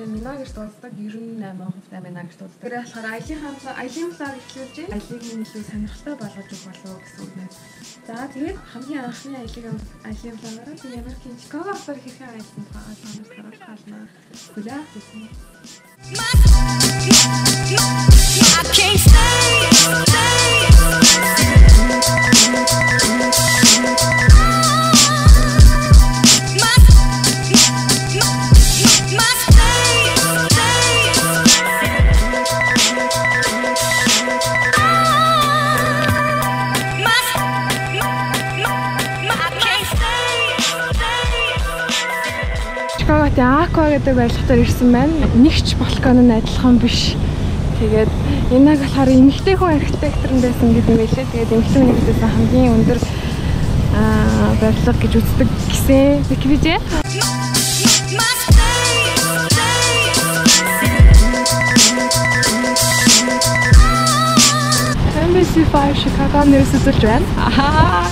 Минаа гэж дууддаг 98% минаа гэж дууддаг. Тэр болохоор аялын талаар эхлүүлж, аялыг илүү сонирхолтой болгож өгөх болов гэсэн үг нэ. За тэгээд хамгийн анхны аялын талаараа би Америкийн Чикаго хотоор хэрхэн аялсан тухайга танилцуулах хаална. Хүлээх гэсэн. Чикагот Аква гэдэг байрлалтаар ирсэн байна. Нэгч балкон нь адилхан биш. Тэгээд энэ болохоор эмэгтэй хүн архитектор байсан гэдэг юм байлээ. Тэгээд эмэгтэй хүний гэсэн хамгийн өндөр барилга гэж үздэг гэсэн Википедиа. Embassy 5 Chicago нэрс үзүүлж байна. Ахаа.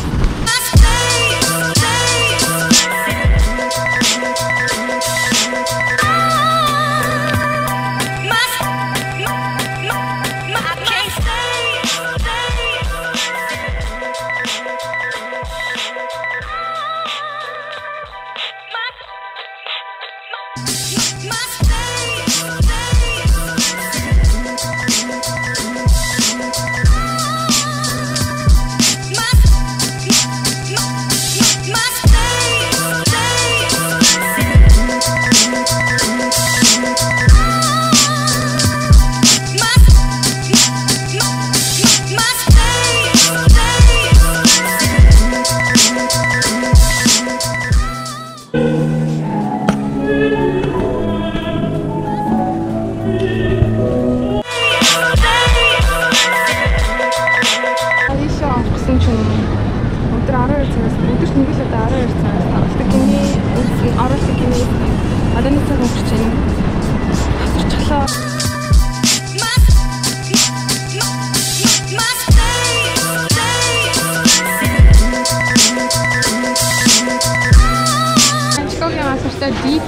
Deep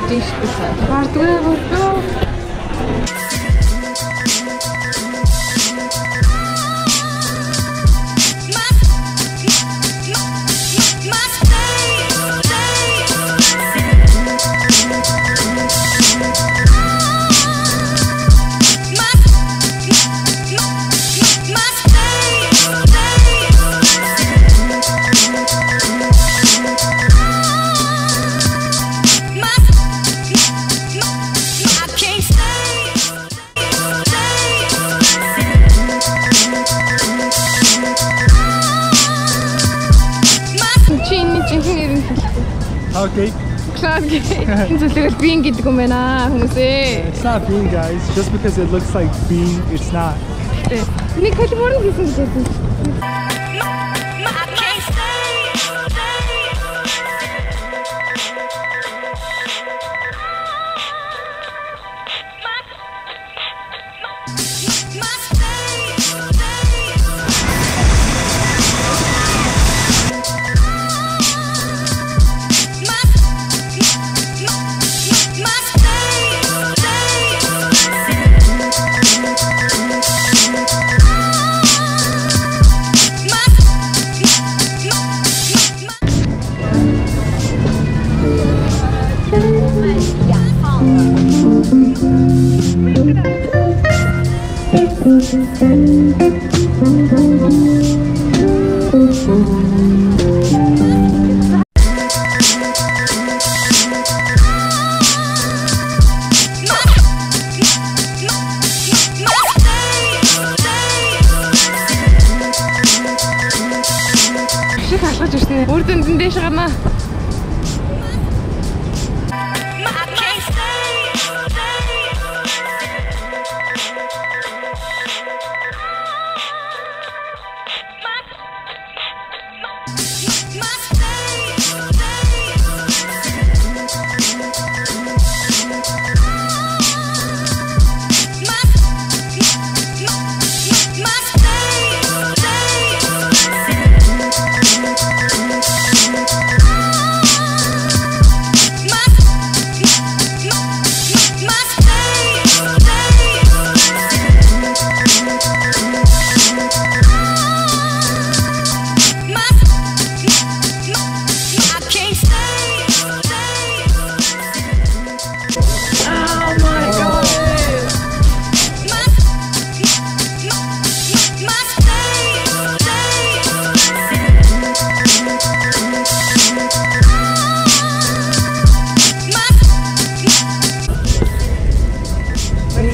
dish bisa. Bardua bardua. Okay. It's bean гэдэг юм байна хүмүүсээ. It's not bean, guys. Just because it looks like bean, it's not. Нэг Калифорни гэсэн гэж байсан. Үрдэн дэш гарна.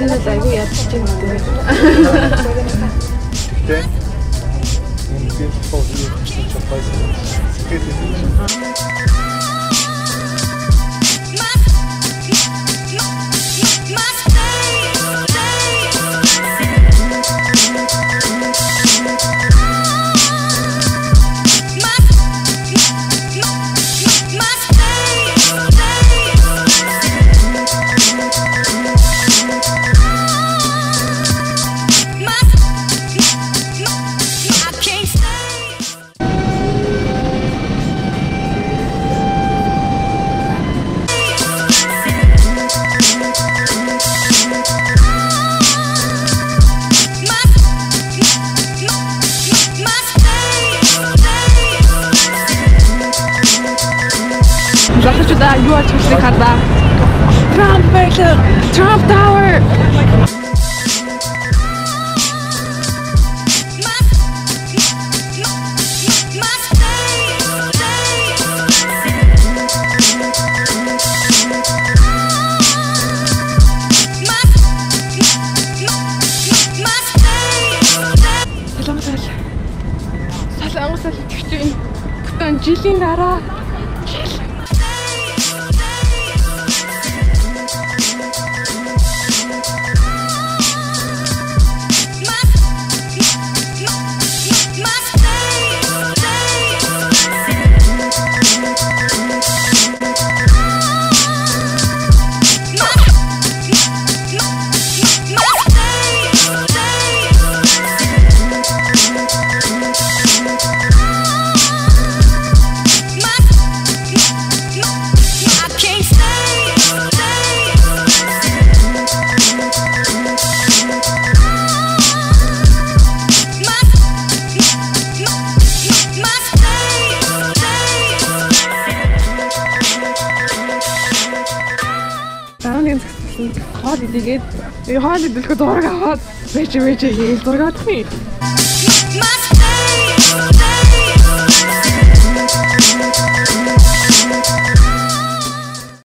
Танад аягүй ядчих юм байна. Okay. And beautiful view of such a place. Захичудаа юу ач хэлхийг хардаа. Trump байлаа. Trump Tower. Салангасал тэгчээ. Бүтэн жилийн дараа хоол идгээд хоол идэлгүй зураг аваад вэж хийгээл зураг авах юм.